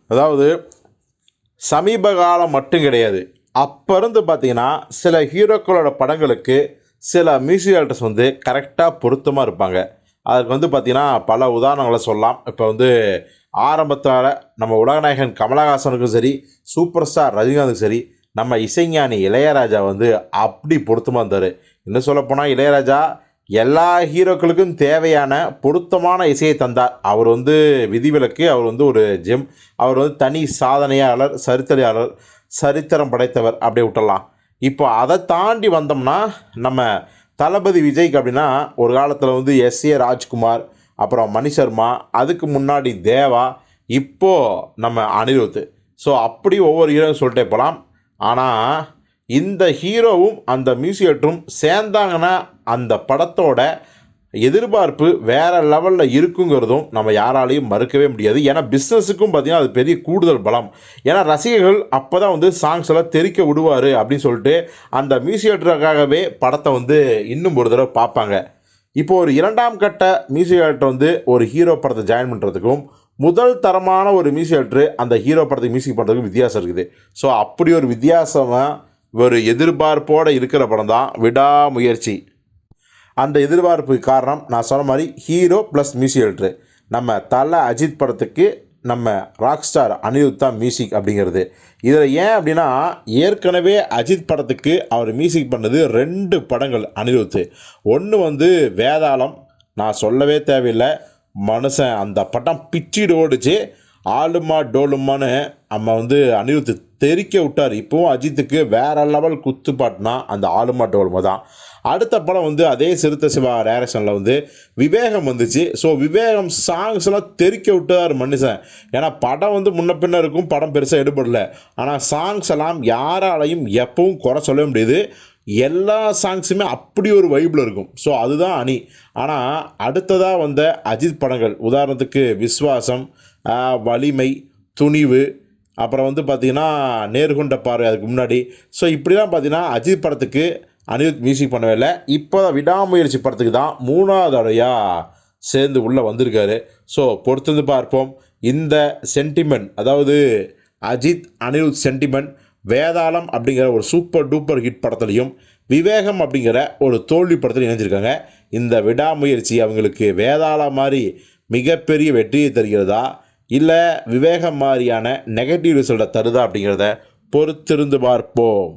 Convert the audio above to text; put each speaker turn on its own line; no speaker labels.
அதாவது சமீப காலம் மட்டும் கிடையாது. அப்போ இருந்து பார்த்தீங்கன்னா, சில ஹீரோக்களோட படங்களுக்கு சில மியூசிக் டைரக்டர்ஸ் வந்து கரெக்டாக பொருத்தமா இருப்பாங்க. அதுக்கு வந்து பார்த்தீங்கன்னா, பல உதாரணங்கள சொல்லலாம். இப்போ வந்து ஆரம்பத்தால நம்ம உலகநாயகன் கமலஹாசனுக்கும் சரி, சூப்பர் ஸ்டார் ரஜினிகாந்துக்கும் சரி, நம்ம இசைஞானி இளையராஜா வந்து அப்படி பொருத்தமா இருந்தாரு. இன்னும் சொல்லப்போனா இளையராஜா எல்லா ஹீரோக்களுக்கும் தேவையான பொருத்தமான இசையை தந்தார். அவர் வந்து விதிவிலக்கு. அவர் வந்து ஒரு ஜெம். அவர் வந்து தனி சாதனையாளர், சரித்திரயாளர், சரித்திரம் படைத்தவர் அப்படியே விட்டுறலாம். இப்போ அதை தாண்டி வந்தோம்னா, நம்ம தளபதி விஜய்க்கு அப்படின்னா, ஒரு காலத்தில் வந்து எஸ்.ஏ. ராஜ்குமார், அப்புறம் மணி சர்மா, அதுக்கு முன்னாடி தேவா, இப்போ நம்ம அனிருத். ஸோ அப்படி ஒவ்வொரு ஹீரோவும் சொல்லிட்டே போகலாம். ஆனால் இந்த ஹீரோவும் அந்த மியூசிக் டைரக்டரும் சேர்ந்தாங்கன்னா அந்த படத்தோட எதிர்பார்ப்பு வேற லெவலில் இருக்குங்கிறதும் நம்ம யாராலையும் மறுக்கவே முடியாது. ஏன்னா பிஸ்னஸுக்கும் பார்த்தீங்கன்னா அது பெரிய கூடுதல் பலம். ஏன்னா ரசிகர்கள் அப்போ தான் வந்து சாங்ஸ் எல்லாம் தெறிக்க விடுவார் அப்படின்னு சொல்லிட்டு அந்த மியூசிக் டைரக்டருக்காகவே படத்தை வந்து இன்னும் ஒரு தடவை பார்ப்பாங்க. இப்போ ஒரு இரண்டாம் கட்ட மியூசிக் டைரக்டர் வந்து ஒரு ஹீரோ படத்தை ஜாயின் பண்ணுறதுக்கும் முதல் தரமான ஒரு மியூசிக் டைரக்டர் அந்த ஹீரோ படத்துக்கு மியூசிக் பண்ணுறதுக்கும் வித்தியாசம் இருக்குது. ஸோ அப்படி ஒரு வித்தியாசமாக ஒரு எதிர்பார்ப்போடு இருக்கிற படம் தான் விடாமுயற்சி. அந்த எதிர்பார்ப்புக்கு காரணம் நான் சொன்ன மாதிரி ஹீரோ ப்ளஸ் மியூசிக் டைரக்டர். நம்ம தல அஜித் படத்துக்கு நம்ம ராக் ஸ்டார் அனிருத் தான் மியூசிக் அப்படிங்கிறது. இதில் ஏன் அப்படின்னா, ஏற்கனவே அஜித் படத்துக்கு அவர் மியூசிக் பண்ணது 2 படங்கள் அனிருத். ஒன்று வந்து வேதாளம். நான் சொல்லவே தேவையில்லை. மனுஷன் அந்த படம் பிச்சிடு ஓடிச்சு. ஆலுமா டோலுமான்னு நம்ம வந்து அனிருத் தெறிக்க விட்டார். இப்போவும் அஜித்துக்கு வேறு லெவல் குத்துப்பாட்டுனா அந்த ஆலுமா டோலுமா தான். அடுத்த படம் வந்து அதே சிறுத்தை சிவா டைரக்ஷனில் வந்து விவேகம் வந்துச்சு. ஸோ விவேகம் சாங்ஸ் எல்லாம் தெறிக்க விட்டார் மனுஷன். ஏன்னா படம் வந்து முன்ன பின்ன இருக்கும், படம் பெருசாக எடுபடல. ஆனால் சாங்ஸ் எல்லாம் யாராலையும் எப்பவும் குறை சொல்ல முடியாது. எல்லா சாங்ஸுமே அப்படி ஒரு வைப்பில் இருக்கும். ஸோ அதுதான் அணி. ஆனால் அடுத்ததாக வந்த அஜித் படங்கள் உதாரணத்துக்கு விஸ்வாசம், வலிமை, துணிவு, அப்புறம் வந்து பார்த்திங்கன்னா நேர்கொண்ட பார்வை அதுக்கு முன்னாடி. ஸோ இப்படிலாம் பார்த்திங்கன்னா அஜித் படத்துக்கு அனிருத் மியூசிக் பண்ணவே இல்லை. இப்போ விடாமுயற்சி படத்துக்கு தான் 3வது தடவையாக சேர்ந்து உள்ளே வந்திருக்காரு. ஸோ பொறுத்திருந்து பார்ப்போம். இந்த சென்டிமெண்ட், அதாவது அஜித் அனிருத் சென்டிமெண்ட் வேதாளம் அப்படிங்கிற ஒரு சூப்பர் டூப்பர் ஹிட் படத்துலையும் விவேகம் அப்படிங்கிற ஒரு தோல்வி படத்தில் இணைஞ்சிருக்காங்க. இந்த விடாமுயற்சி அவங்களுக்கு வேதாளம் மாதிரி மிகப்பெரிய வெற்றியை தருகிறதா, இல்லை விவேகம் மாதிரியான நெகட்டிவ் ரிசல்ட்டை தருதா அப்படிங்கிறத பொறுத்திருந்து பார்ப்போம்.